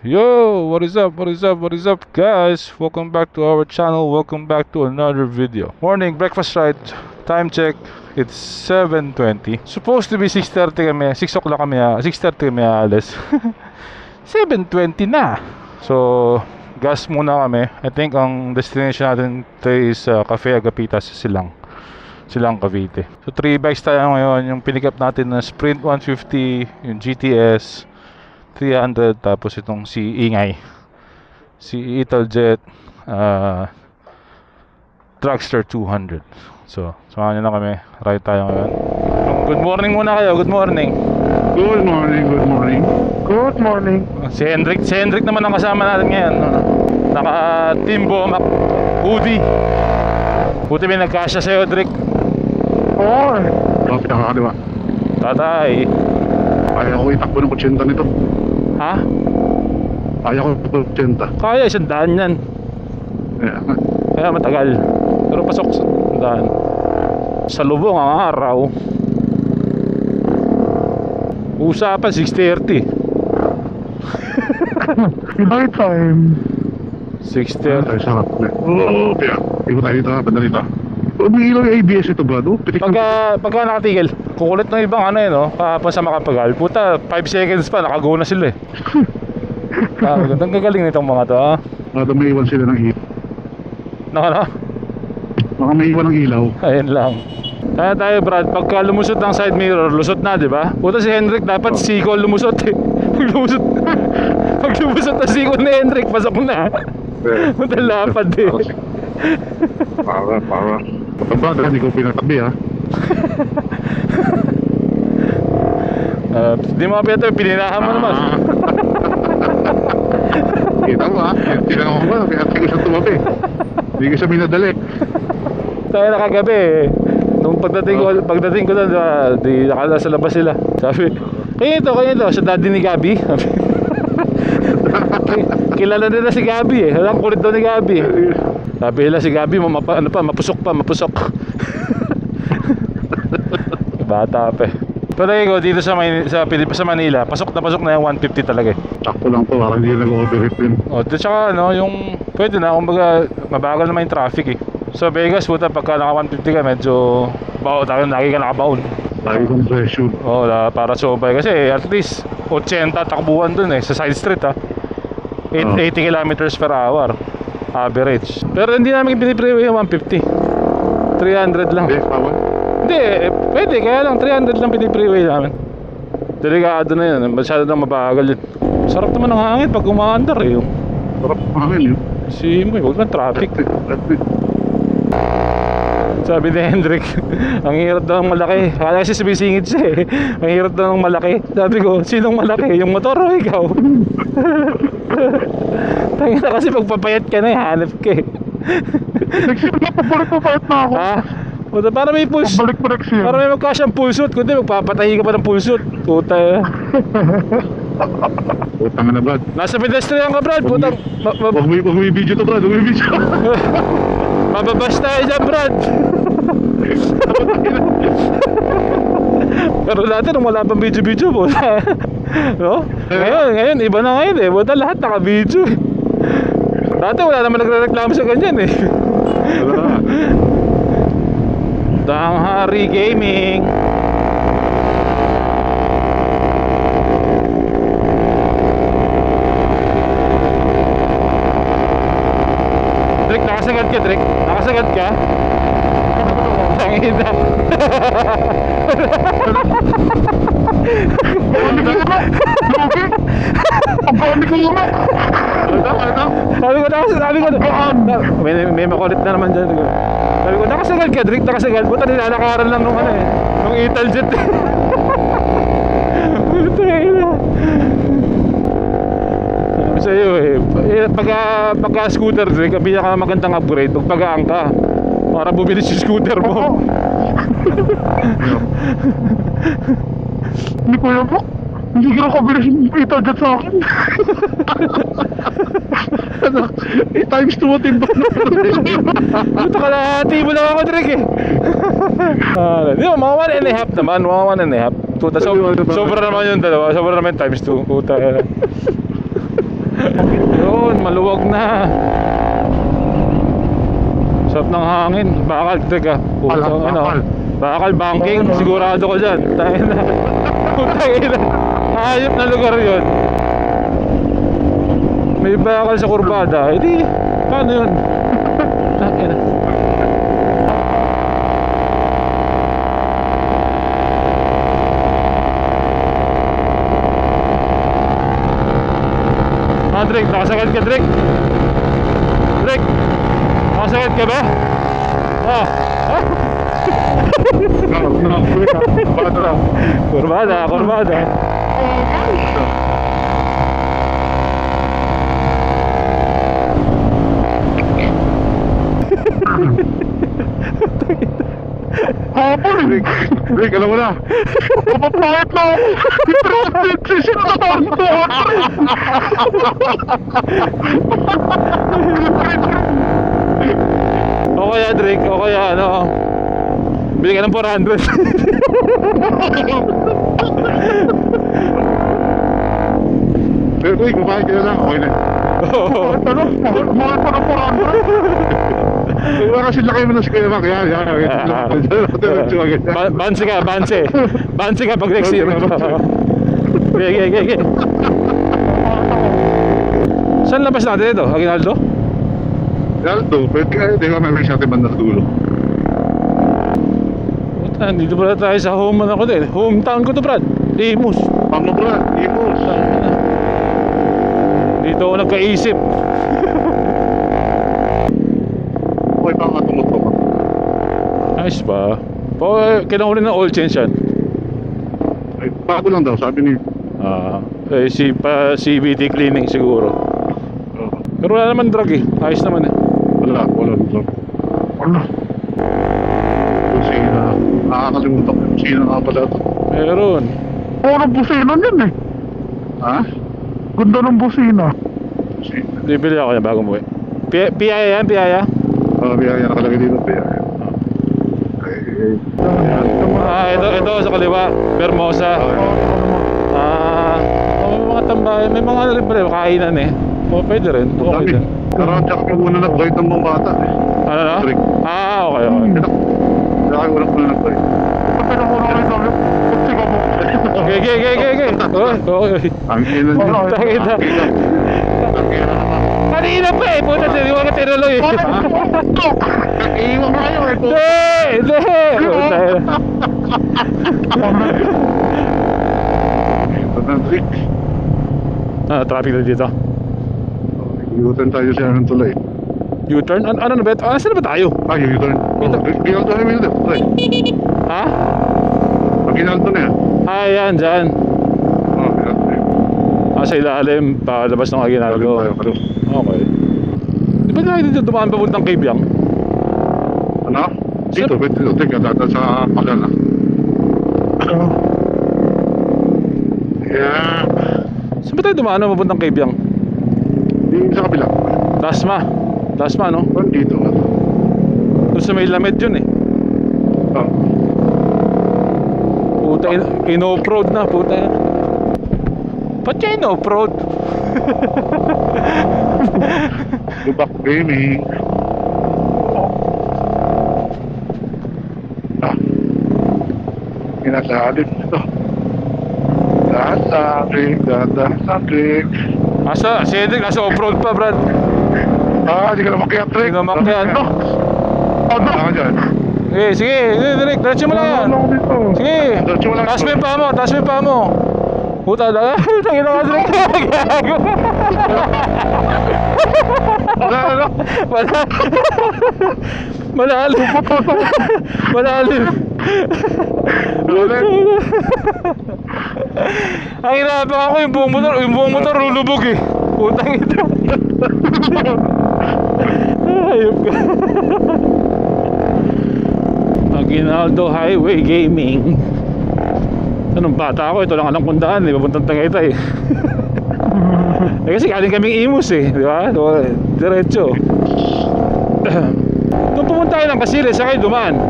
Yo, what is up, what is up, what is up, guys? Welcome back to our channel. Welcome back to another video. Morning, breakfast ride. Time check, it's 7:20. Supposed to be 6:30 kami, 6 o'clock kami, 6:30 kami alis. 7:20 na. So, gas muna kami. I think ang destination natin today is Cafe Agapitas, Silang Cavite. So 3 bikes tayo ngayon. Yung pinikap natin na Sprint 150, yung GTS 300, tapos itong si Ingay, si Italjet Dragster 200. So samahan nyo na kami, ride tayo ngayon. Good morning muna kayo, good morning. Good morning, good morning. Good morning. Si Hendrik naman ang kasama natin ngayon. Naka Timbo Mac hoodie. Buti may nagkasya sa'yo, Hendrik. Oo. Bakit ang kakaliwa? Tatay. Kaya ko itakbo ng 80 nito. Ha? Kaya ko 80. Kaya, 100 yan. Kaya matagal. Pero pasok sa 100. Sa lubong ang araw. Usapan 6:30. Night time. 6:30. Ay, sarap. Oo, kaya. Ikot tayo dito, banda dito. May ilaw yung ABS ito ba? Pagka nakatigil, kukulit ng ibang ano yun, no? Kahapon sa Makapagal. Puta, 5 seconds pa, nakago na sila eh. Ang gagaling nitong mga to, ha? Baka may iwan sila ng ilaw. Naka. Baka may iwan ng ilaw. Ayun lang. Kaya tayo, Brad, pagka lumusot ng side mirror, lusot na, di ba? Puta, si Hendrik dapat sikol lumusot eh. Pag lumusot na sikol ni Hendrik, pasok na. Puta, lapad eh. Para. Kapag hindi ko pinatabi, ha? Di mo kapita, pininahan mo naman. Kita mo, ha? Tinanong ko ba? Pinatay ko siyang tumabi. Hindi ko siya minadali. Tayo na kagabi eh. Nung pagdating ko doon, di nakala sa labas sila. Sabi, kaya ito, sa daddy ni Gabi. Kilala nila si Gabi eh. Alam, kulit daw ni Gabi eh. Sabi nila si Gabi, mapusok pa. Bata pa eh. Pero ikaw dito sa Manila, pasok na yung 150 talaga eh. Sakto lang to, parang hindi nag-overheat din. O, tsaka ano, yung pwede na, kumbaga mabagal naman yung traffic eh. So Vegas, puta, pagka naka 150 ka, medyo lagi ka nakabaon. Lagi kong pressure. Oo, para sobay kasi at least 80 takbuhan dun eh, sa side street ha. 80 kilometers per hour average. Pero hindi namin pinipreeway yung 150. 300 lang. Hindi, pwede, kaya lang 300 lang pinipreeway namin. Delikado na yun, masyado na mabagal yun. Sarap naman ng hangin pag umaandar eh. Sarap ng hangin yun. Huwag lang traffic. Sabi ni Hendrik, ang hirap daw ng malaki. Kaya kasi sumisingit siya eh. Ang hirap daw ng malaki. Sabi ko, sinong malaki? Yung motor o ikaw? Tangin na kasi pagpapayat ka na eh, hanap ka eh. Pabalik na ako. Ha? Puta, para may pulse. Pabalik pa next year. Para may magkasyang pulsot. Kundi magpapatahi ka pa ng pulsot. Puta eh. Putang na, Brad. Nasa pedestrian ka, Brad. Puta. Huwag mo i-video to, Brad. Huwag mo i-video. Mababas tayo dyan, Brad. Pero dati nung wala pang video po. No? Ngayon, iba na ngayon eh. Buta lahat naka-video eh. Dati wala naman nagre-reklamo sa ganyan eh. Tanghari Gaming. Drake, nakasagad ka, Drake. Nakasagad ka. Tangina. Sabi ko, may makulit na naman dyan. Sabi ko, nakasagal ka, Drake, nakasagal. Buta, nilalakaran lang nung ano eh. Nung Italjet eh. Tangina. Sabi sa'yo eh, pagka scooter, Drake, ang pinakamagandang upgrade, pagpagaan ka. Para bubilis yung scooter mo. Hindi ko yan po. Hindi ko nakabilis yung Italjet sa akin. Times 2 mo timbang na. Ito kalahati mo lang ako, Drake eh. Di ba, mga 1.5 naman, mga 1.5. Puta, sobra naman yung dalawa, sobra naman times 2. Puta. Yun, maluwag na. Sarap ng hangin. Bakal, teka. Bakal. Bakal banking, sigurado ko dyan. Tayo na. Tayo na. Ayop na lugar yun. May bakal sa kurbada. Hindi, paano yun? Tayo na. Drake, nakasagad ka, Drake? Drake, nakasagad ka ba? Kurbada, kurbada. Rick, alam mo na. Papapayat na ako. Sino na tawag ko? O kaya Drake, o kaya ano, bili ka ng 400. Pero Rick, kumain ka na lang. Okay na. Ano? Mahal pa ng 400? Wala kasi laki mo na si Kuya Mac. Yan. Banse ka, banse. Banse ka pag next year. Okay. Saan labas natin ito? Aguinaldo? Aldo, pwede ka. Di ba may natin banda sa dulo? Dito pala tayo sa home ako din. Hometown ko to, Brad. Imus. Tama bro, Imus. Dito ako nagkaisip. Okay pa nga tumutok. Ayos ba? Kailangan ko rin ng oil change yan. Ay, bago lang daw, sabi ni... CVT cleaning siguro. Pero wala naman drag eh. Ayos naman eh. Wala. Ano? Busina. Nakakalimutan ko. Busina nga pala ito. Meron. Puro busina yan eh. Ha? Ganda ng busina. Bibili ako yan bago umuwi. Piyaya yan, piyaya? Biyaya nakalagay dito, biyaya. Ito sa kaliwa. Bermosa. May mga tambayan. May mga libre, kainan eh. Pwede rin. Okay din. Karaan tsaka ka muna nag-bite ng mga bata eh. Ano na? Trick. Okay. Kaya kayo walang muna nag-bite. Pero kung namin kami, pagsiga mo. Okay. Okay. Ang ina nyo. Ang ina naman. Kanina pa eh. Puta, siniwa ka tinuloy eh. Nag-iiwan kayo eh. Hindi. Ito na, Trick. Traffic na dito. U-turn tayo siya ng tulay. U-turn? Ano na ba? Saan na ba tayo? Ay, U-turn. Ginalto na yung tulay. Ha? Ginalto na yan. Yan, dyan. Ginalto na yan. Sa ilalim, palabas ng Aguinaldo. Kalum. Okay. Di ba tayo dito dumaan papuntang Cabyang? Ano? Dito, pwede dito. Teka, data sa Pagana. Yeah. Saan ba tayo dumaan papuntang Cabyang? Di sa kabila. Dasma, no? Dito. Doon sa may lamed yun eh. Puta, in-off-road na, puta. Ba't siya in-off-road? Lubak gaming. Inasalit ito. Dasarik. Si Edric, nasa off-road pa, Brad. Di ka na makiat, Rick. Hindi na makiat. Ano ka dyan? Sige, Edric, diretso mo lang yan. Sige, Diretso mo lang. taas mo yung paa mo. Puta na, tangin na ka, Edric. Malalim. Ang hinahabang ako yung buong motor lulubog eh. Putang ito. Ayop ka. Aguinaldo Highway Gaming. Anong bata ako, ito lang alam kong daan, papuntang Tagaytay. Kasi galing kaming Imus eh, di ba? Diretso. Nung pumunta kayo ng Kasili, saan kayo dumaan?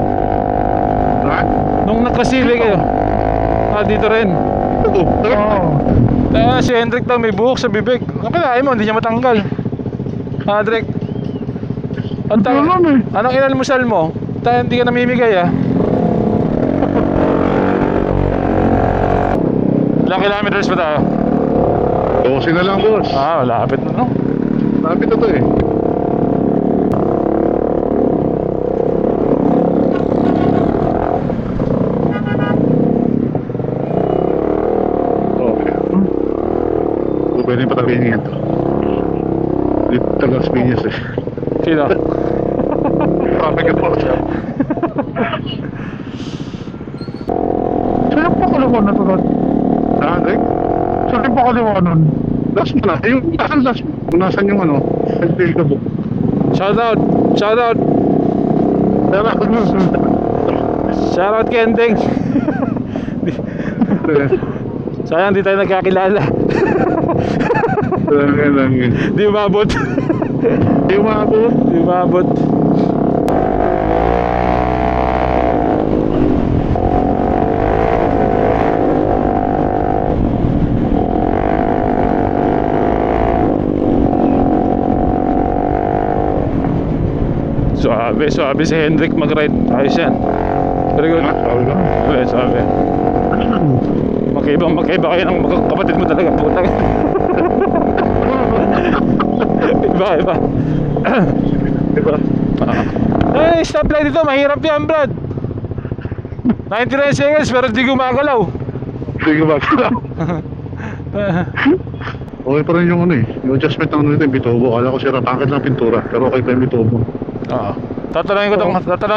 Nung nakasili kayo? Dito rin. Kaya si Hendrik daw may buhok sa bibig. Ang kailangan mo, hindi niya matanggal. Hendrik. Anong inalmusal mo? Tayo hindi ka namimigay ah. Ilang kilometers ba tayo? 12 na lang, boss. Malapit na no? Lapit na to eh. Pwede yung patawinin yan to. Dito talaga sa Piñas eh. Sino? Traffic at force. Saan yung pakaliwa na to, Rod? Rick? Saan yung pakaliwa nun? Last mo na. Yung last mo. Nasaan yung ano? Nag-tail ka book. Shoutout! Shoutout! Shoutout Kending! Sayang di tayo nagkakilala. Di umabot. Di umabot. Di umabot. Suabe si Hendrik mag-ride. Ayos yan. Very good. Suabe. Magkaiba kayo ng kapatid mo talaga. Putang. Iba. Stoplight dito, mahirap yan, Brad. 99 seconds pero di gumagalaw. Okay pa rin yung ano eh. Yung adjustment ng ano nito yung bitobo. Kala ko sira pangkat ng pintura. Pero okay pa yung bitobo. Tatanungin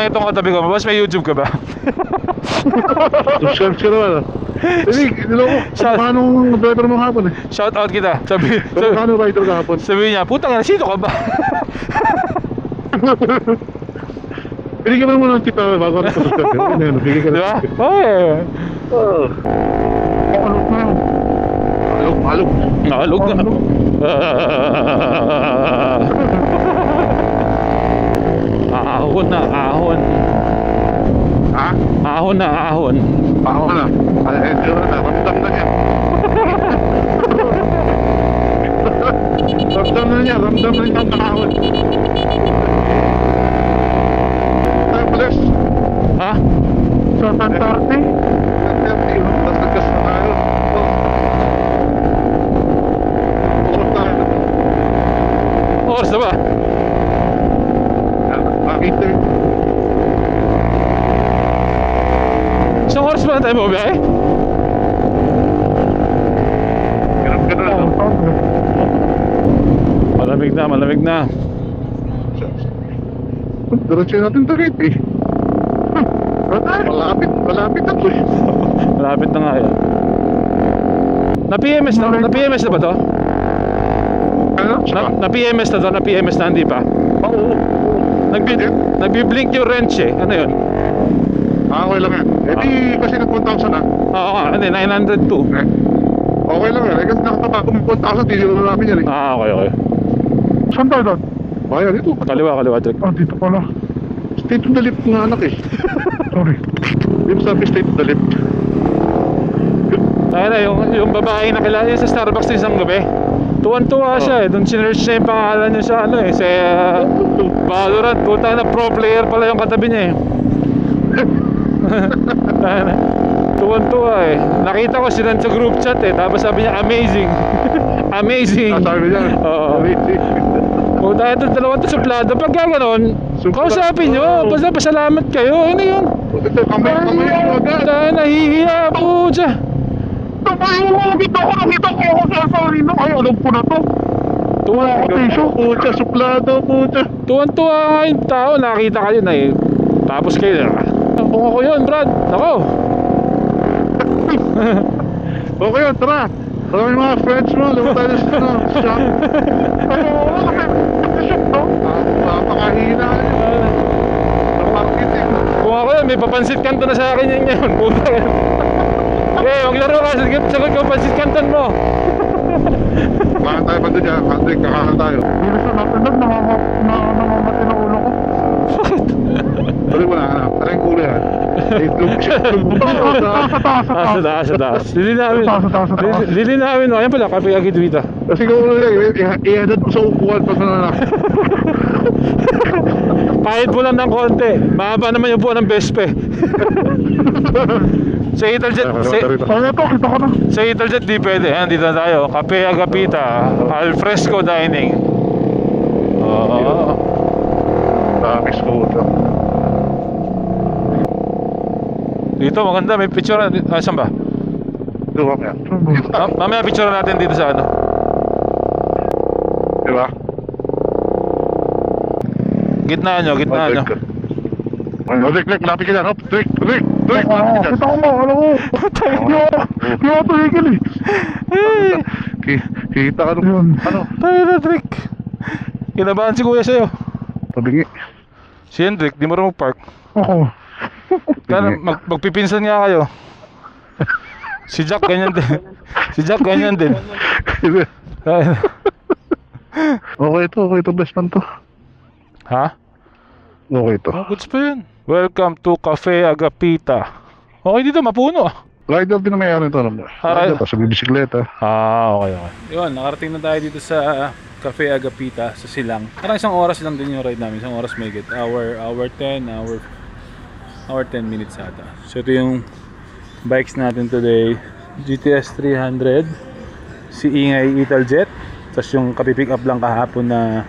itong katabi ko. Boss, may YouTube ka ba? Subscribe ka naman. Paano driver mo hapon eh? Shout out kita. Paano rider ka hapon? Sabi niya, putang ina, sino ka ba? Binigyan mo naman ng tip bago ako subscribe. Bigyan ka na. Diba? Oo. Alog. Nalog na. Ahon na, ahon. Ha? Ahon na, ahon. Ahon na. Ramdam na niya. Ramdam na niya ang ahon. Tayo palis. Ha? Sa Santarte? Santarte yun. Tapos nagkas na tayo. Oras na ba? Makita. Isang oras ba na tayo mabiyahe? Ganun lang. Malamig na. Diretso natin tarit eh. Malapit na to eh. Malapit na nga yan. Na-PMS na ba to? Ano? Na-PMS na to? Na-PMS na hindi pa? Oo. Nagbi-blink yung wrench eh. Ano yun? Okay lang yan. Di kasi nag-1,000 na. Oo nga, 902. Okay lang yan. Kasi nakatapa kung 1,000, hindi na namin yan eh. Okay. Saan tayo doon? Bayan, dito. Kaliwa, Drake. Dito pala. State of the lift nga anak eh. Sorry. Di mo sabi state of the lift. Kaya na, yung babae na kilala sa Starbucks isang gabi. Tuwan-tuwa siya eh. Doon sinerch niya yung pangalan niya sa ano eh. Sa Valorant. Puta na, pro player pala yung katabi niya eh. Tuwan-tuwa eh. Nakita ko sila sa group chat eh. Tapos sabi niya, amazing. Amazing. Sabi niya. Oo. Amazing. Puta ito, dalawang to suplado. Pagka ganon, kausapin nyo. Basta pasalamat kayo. Ano yun? Ito, kamay yung agad. Puta, nahihiya po dyan. Nakita ko ako sa sarili. Ay, alam ko na to. Pucha, suplado, pucha. Tuwan-tuwa nga yung tao. Nakita kayo na eh. Tapos kayo na. Kung ako yun, Brad. Ako. Okay yun, tara. Tara yung mga friends mo. Lama tayo sa shop. Napakahina. Napakiting. Kung ako yun, may papansit kanto na sa akin yan ngayon. Puta ka. Okay, maglaro ka. Sagot ko pansit kanton mo. Kakahan tayo pa doon dyan. Kakahan tayo. Hindi sa natin lang. Namamati na ulo ko. Bakit? Tuloy mo na. Tara yung kulo yan. Itlog siya. Sa taas. Lilinawin mo. Ayan pala, Cafe Agapita. Kasi kung i-edit mo sa upuan pag na. Kahit mo lang ng konti. Mahaba naman yung buwan ng Bespe. Sa Italjet, Kita ko na. sa Italjet di pwede. Ayan, dito na tayo. Cafe Agapita, Alfresco Dining. Oo. Dami scooter. Dito maganda, may picture. Saan ba? Ito mamaya. Mamaya picture natin dito sa ano. Diba? Gitna nyo. Rick, malapit ka dyan. Rick, malapit ka dyan. Kita ko mo, alam mo. Hindi ako tumigil eh. Kita ka nung, ano? Tayo na, Rick. Kinabahan si kuya sa'yo. Tabingi. Si Hendrik, di mo rin mag-park. Oo. Magpipinsan nga kayo. Si Jack ganyan din. Okay ito, best man to. Ha? Okay ito. Goods pa yun. Welcome to Cafe Agapita. Okay dito, mapuno. Rider din na mayroon ito. Rider pa sa bisikleta. Okay. Yun, nakarating na tayo dito sa Cafe Agapita sa Silang. Parang isang oras lang din yung ride namin. Isang oras may get. Hour 10 minutes ata. So ito yung bikes natin today. GTS 300, si Ingay Italjet, tapos yung kapipick up lang kahapon na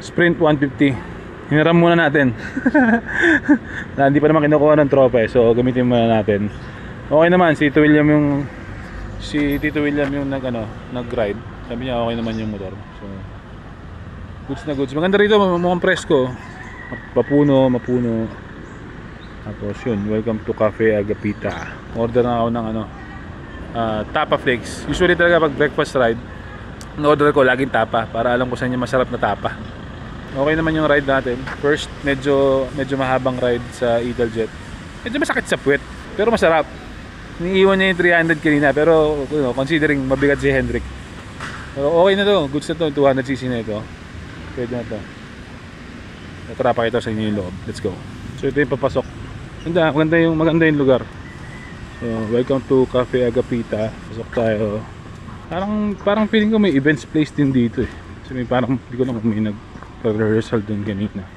Sprint 150. Hiniram muna natin. Na hindi pa naman kinukuha ng tropa so gamitin muna natin. Okay naman, si Tito William yung nag-ride. Sabi niya okay naman yung motor. So goods na goods. Maganda rito, mukhang presko. Mapuno. Tapos yun, welcome to Cafe Agapita. Order na ako ng tapa flakes. Usually talaga pag breakfast ride, in-order ko laging tapa para alam ko saan yung masarap na tapa. Okay naman yung ride natin. First, medyo mahabang ride sa Italjet. Medyo masakit sa puwet, pero masarap. Niiwan niya yung 300 kanina, pero considering mabigat si Hendrik. Pero okay na to, goods na to, 200cc na ito. Pwede na to. Tara, pakita sa inyo yung loob. Let's go. So ito yung papasok. Maganda yung lugar. So, welcome to Cafe Agapita. Pasok tayo. Parang feeling ko may events place din dito eh. Kasi parang hindi ko lang kung may nag-rehearsal dun kanina.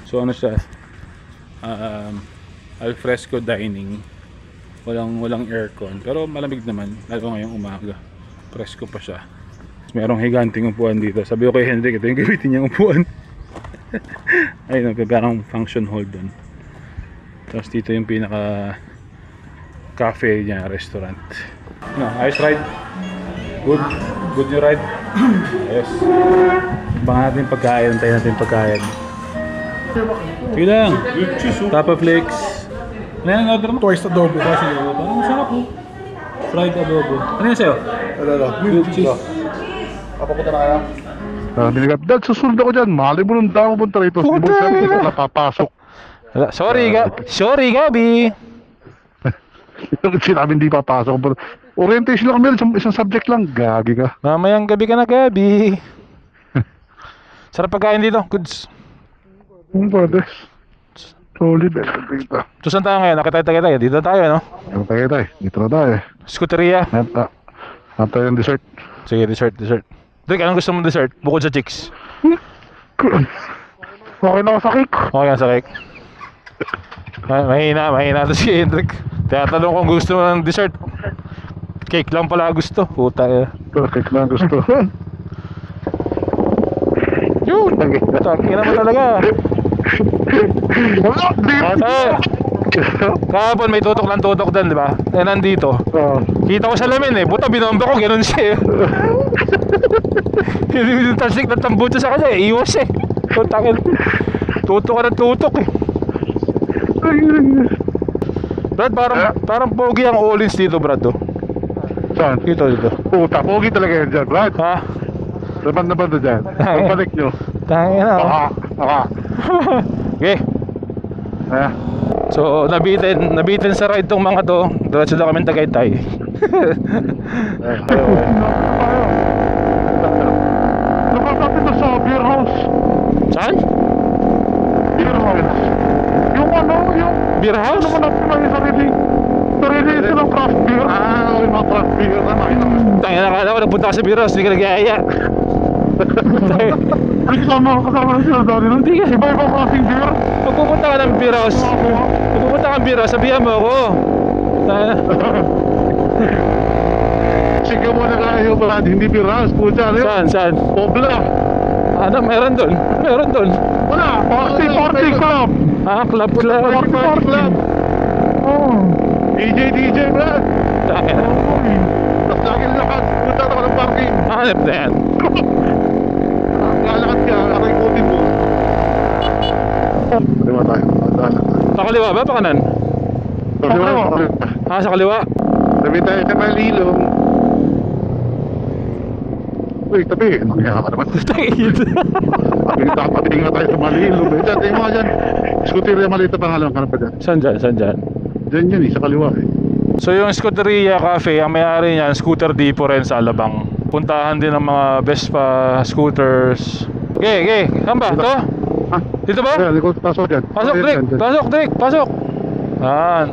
So ano siya? Alfresco dining. Walang aircon. Pero malamig naman. Lalo ngayong umaga. Presko pa siya. Merong higanting upuan dito. Sabi ko kay Hendrik, ito yung gamitin niyang upuan. Ayun, parang function hall dun. Tapos dito yung pinaka cafe niya, restaurant. Ayos ride. Good yung ride. Ayos. Abangan natin pagkain. Antayin natin pagkain. Sige lang. Tapa flakes. Ano yan ang order mo? Twice adobo. Parang masarap po. Fried adobo. Ano yan sa'yo? Grilled cheese. Papapunta na kaya? Binigap. Dad, susunod ako dyan. Mali mo nung damo punta rito. Hindi mo siya napapasok. Sorry, Gabi. Sinabi hindi papasok. Orientation lang kami. Isang subject lang. Gagi ka. Mamayang gabi ka na, Gabi. Sarap pagkain dito. Goods. Pwede. Solid. So saan tayo ngayon? Nakita tayo. Dito tayo, no? Dito na tayo. Scooteria. Nata yung dessert. Sige, dessert. Drake, anong gusto mong dessert? Bukod sa chicks. Okay na ako sa cake. Okay ka sa cake. Mahina to si Hendrik. Tinatanong kung gusto mo ng dessert. Cake lang pala gusto. Puta ka. Cake lang gusto. Yun! Tangina mo talaga. Kahapon may tutok doon, di ba? Nandito. Kita ko sa lamin eh. Buta binomba ko, ganun siya eh. Yung tasik na tambuto sa kanya eh. Iwas eh. Tutok ka ng tutok eh. Brad, parang pogi ang all-ins dito, Brad. Saan? Dito. Puta, pogi talaga yan dyan, Brad. Ha? Laban na banda dyan. Pagbalik nyo. Tangina. Okay. So, nabitin sa ride tong mga to. Diretso na kami Tagaytay. Nakasapit na sa beer house. Saan? Beer house. Yung Beer house? Ano mo natin lang yung sarili? Release ng craft beer. May mga craft beer na makita mo. Tangin na kala ko, nagpunta ka sa Biros, hindi ka nag-aaya. Ay, kasama na sila dati nun. Hindi ka. Iba-iba klaseng beer. Pag pupunta ka ng Biros, sabihan mo ako. Tangin na. Sige mo na kayo, Brad. Hindi biras. Pucha, ano yun? Saan? Pobla. Ano, meron doon. Wala. Party club. Club. Party club. Oh. DJ, Brad. Tangin na. Tapos lagi lakas. Punta ako ng parking. Hanap na yan. Lalakad ka. Nakikutin mo. Kaliwa tayo. Pakaliwa ba? Pakanan? Kaliwa. Sa kaliwa. Tabi tayo sa Malilong. Uy, tabi. Nangyaya ka naman. Tangin. Tabi nga tayo sa Malilong. Dati yung mga dyan. Scooteria maliit na pangalan ka na pa dyan. Saan dyan? Dyan yan sa kaliwa eh. So yung Scooteria Cafe, ang may-ari niyan, Scooter Depot rin sa Alabang. Puntahan din ng mga Vespa scooters. Okay. Saan ba? Ito? Ha? Dito ba? Ayan, likod. Pasok dyan. Pasok, Drake! Pasok! Yan.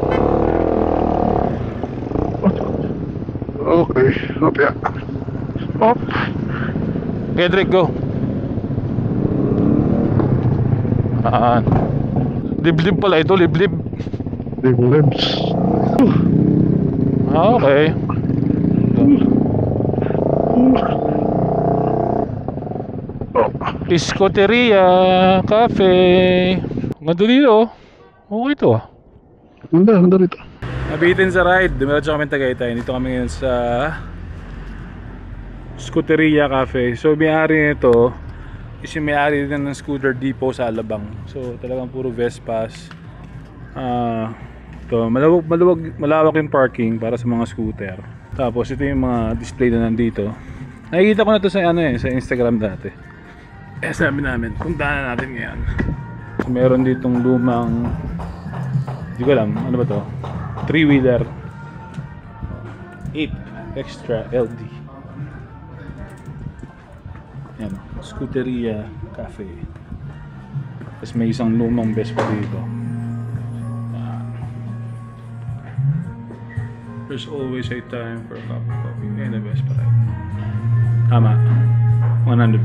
Okay. Up. Okay, Drake, go. Yan. Liblib pala ito, liblib. Limbs. Okay. Scooteria Cafe. Ganda dito. Okay to ah. Ganda rito. Nabitin sa ride. Dumiretso kami Tagaytay. Dito kami ngayon sa Scooteria Cafe. So may-ari nito is yung may-ari din ng Scooter Depot sa Alabang. So talagang puro Vespas. Ito, malawak yung parking para sa mga scooter. Tapos ito yung mga display na nandito. Nakikita ko na to sa sa Instagram dati. Sabi namin, puntahan na natin ngayon. So, meron ditong lumang, hindi ko alam, ano ba to? 3-wheeler 8 extra LD. Yan, Scooteria Cafe. Tapos may isang lumang Vespa dito. There's always a time for a cup of coffee. Yan ang Vespa ride. Tama, 100%.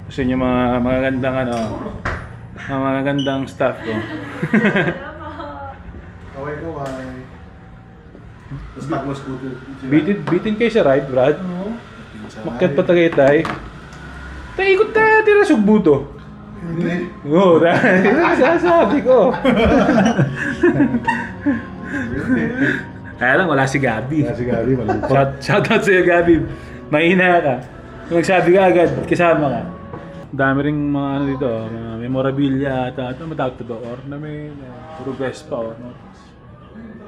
Kasi yung mga magagandang mga magagandang staff ko. Kaway. Tapos takbo scooter. Bitin kayo sa ride, Brad? Oo. Makyat pa Tagaytay. Ikot tayo, tira sugbo to. Hindi. Oo, sasabi ko. Kaya lang, wala si Gabi. Shout out sa'yo, Gabi. Mahina ka. Kung nagsabi ka agad, kasama ka. Dami ring mga dito, mga memorabilia ata. Ito matawag ito ba? Ornament, puro Vespa.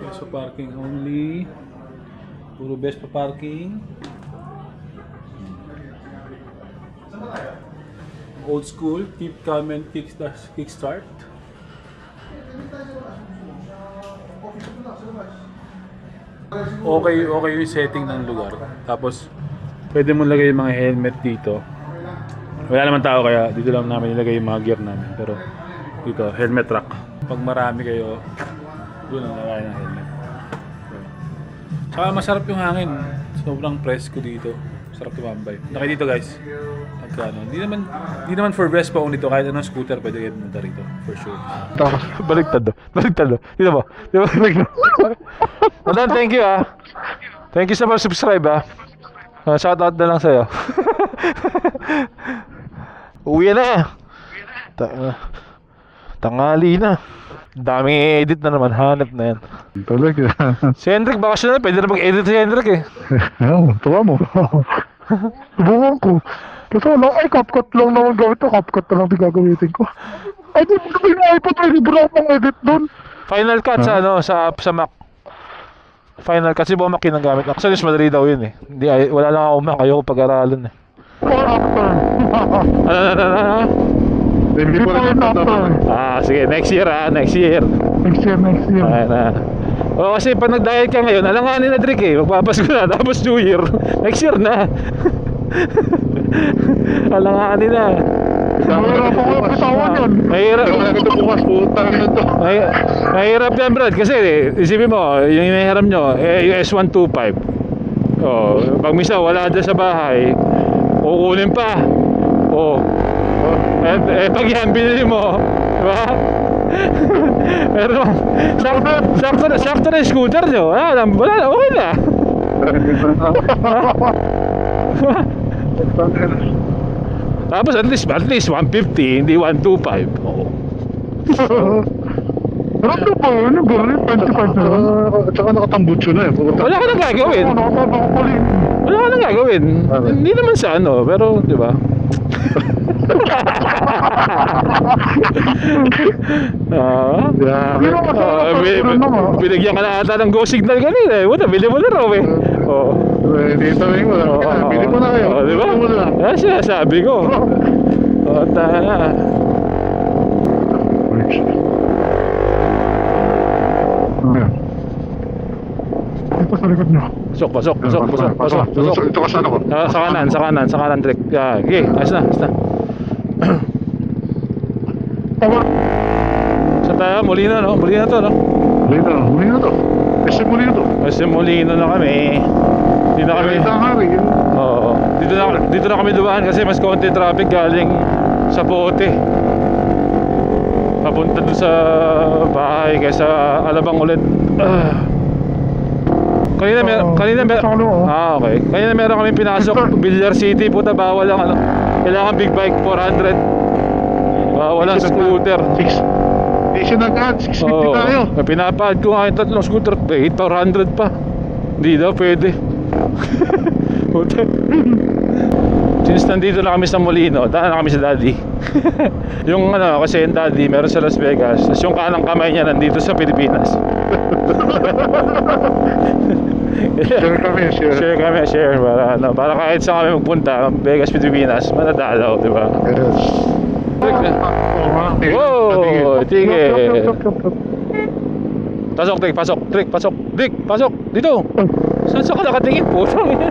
Vespa parking only. Puro Vespa parking. Old school, keep calm and kickstart. Okay yung setting ng lugar. Tapos pwede mo lagay yung mga helmet dito. Wala naman tao kaya dito lang namin ilagay yung mga gear namin. Pero dito, helmet rack. Pag marami kayo, doon ang lagay ng helmet. Saka masarap yung hangin. Sobrang presko dito. Sarap tumambay. Nakay dito guys. Hindi naman for Vespa only to. Kahit anong scooter pwede kayo pumunta rito. For sure. Baligtad do. Dito ba? Madan, thank you ah. Thank you sa pag-subscribe ah. Shoutout na lang sa'yo. Uwi na. Tangali na. Daming edit na naman. Hanap na yan. Talaga. Si Hendrik, bakasyon na. Pwede na mag-edit si Hendrik eh. Tawa mo. Subukan ko. Kasi wala, CapCut lang naman gawin to. CapCut na lang di gagamitin ko. Ay, di mo na yung iPad. Ay, libre ako ng edit doon. Final Cut sa Mac. Final Cut. Si Bomac yun ang gamit. Actually, mas madali daw yun eh. Wala lang ako Mac. Ayoko pag-aralan eh. For after. Ano? Before and after. Sige. Next year. Next year. Ayan na. O kasi pag nag-diet ka ngayon, alanganin na Drake eh. Magpapasko na. Tapos New Year. Next year na. Alanganin na. Wala pa ko bitawan yan. Mahirap. Ito bukas, putang ina to. Mahirap yan, Brad. Kasi isipin mo, yung hinihiram nyo, yung S125. Pag misa wala dyan sa bahay, kukunin pa. Pag yan, binili mo. Diba? Pero, sakto na yung scooter nyo. Wala, okay na. Tapos at least 150, hindi 125. Ano ba yun? Yung girl, 25 na lang. At saka nakatambutso na eh. Wala ka nang gagawin. Nakatapang ko rin. Wala ka nang gagawin. Hindi naman sa ano, pero di ba? Binigyan ka na ata ng go signal kanina eh. Buta, bili mo na raw eh. Dito rin mo. Bili mo na kayo. Di ba? Bili mo na. Siya sabi ko. Tana. Ito sa likod nyo. Pasok. Ito ka sana ko. Sa kanan, Drake. Okay, ayos na. Saan tayo? Molino, no? Molino to, no? Molino to. SM Molino to. Kasi Molino na kami. Dito na kami. Oo. Dito na kami dumaan kasi mas konti traffic galing sa Pote. Papunta doon sa bahay kaysa Alabang ulit. Kanina okay. Kanina meron kami pinasok Villar City, puta bawal ang ano. Kailangan big bike 400. Bawal ang scooter. Hindi siya nag-add, 650 tayo. Pinapad ko nga yung tatlong scooter, 400 pa. Hindi daw pwede. Puta. Since nandito na kami sa Molino, daan na kami sa Daddy. Yung ano, kasi yung Daddy meron sa Las Vegas, tapos yung kanang kamay niya nandito sa Pilipinas. Share kami para kahit saan kami magpunta, Vegas, Pilipinas, manadalaw, di ba? Wow, tigil. Pasok. Dito. Saan ka nakatingin? Putang ina.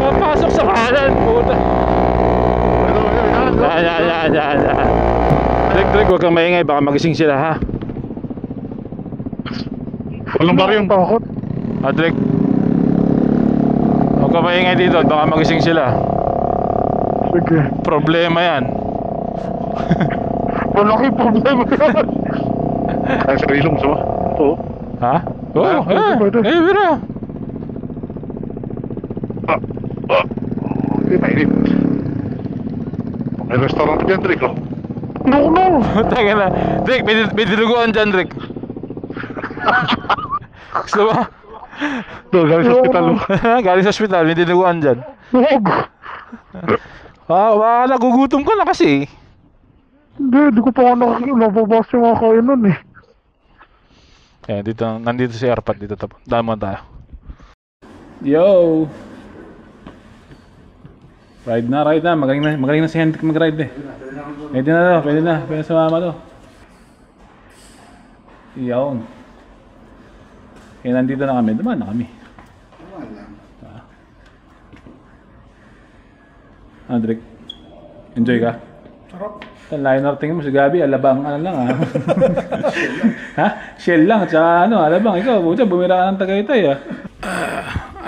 Papasok sa kanan, puta. Yan. Drake, huwag kang maingay, baka magising sila, ha? Walang baryong takot. Drake, huwag kang maingay dito, baka magising sila. Sige. Problema yan. Malaki problema yan. Ay, sa ilong, sama. Oo. Ha? Oo, pwede. Bira. Mainit. May restaurant dyan, Drake, oh. No. Tanga na. Drake, may dinuguan dyan, Drake. Gusto ba? Doon, galing sa hospital, oh. Galing sa hospital, may dinuguan dyan. Huwag. Baka nagugutom ka na kasi. Hindi ko pa nababas yung mga kainan eh. Nandito si Arpat dito. Damo tayo. Yo! Ride na. Magaling na si Hendrik mag-ride eh. Pwede na sumama to. Iyaon. Kaya nandito na kami. Dumaan na kami. Hendrik, enjoy ka? Sarap. Liner tingin mo si Gabi, alabang ano lang ha. Ha? Shell lang, tsaka ano, alabang. Ikaw, buta, bumira ka ng Tagaytay ha.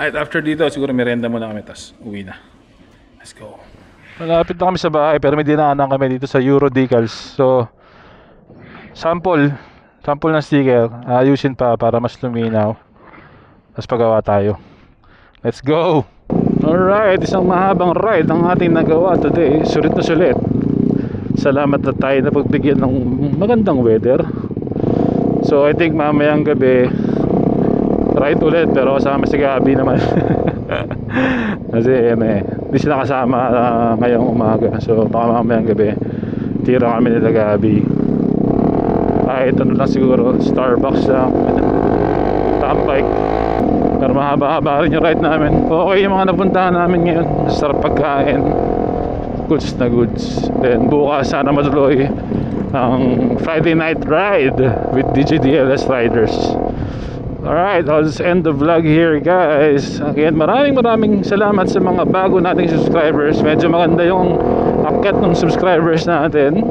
At after dito, siguro merienda muna kami, tas uwi na. Let's go. Malapit na kami sa bahay, pero may dinaanan kami dito sa Euro Decals. So, sample ng sticker. Ayusin pa para mas luminaw. Tapos pagawa tayo. Let's go! Alright, isang mahabang ride ang ating nagawa today. Sulit na sulit. Salamat na tayo na pagbigyan ng magandang weather. So I think mamayang gabi ride ulit, pero kasama si Gabi naman. Kasi hindi sila kasama ngayong umaga. So baka mamayang gabi tira kami nila Gabi. Kahit ano lang siguro, Starbucks lang, top bike. Pero mahaba-haba rin yung ride namin. Okay yung mga napuntahan namin ngayon. Sarap pagkain, goods na goods. Then bukas sana matuloy ang Friday night ride with DJDLS riders. Alright, I'll just end the vlog here guys. Again, maraming salamat sa mga bago nating subscribers. Medyo maganda yung akyat ng subscribers natin.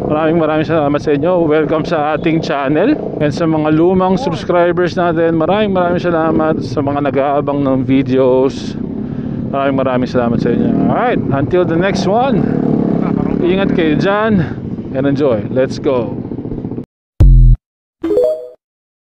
Maraming salamat sa inyo. Welcome sa ating channel. And sa mga lumang subscribers natin, maraming salamat sa mga nag-aabang ng videos. Maraming salamat sa inyo. Alright, until the next one, ingat kayo dyan and enjoy. Let's go.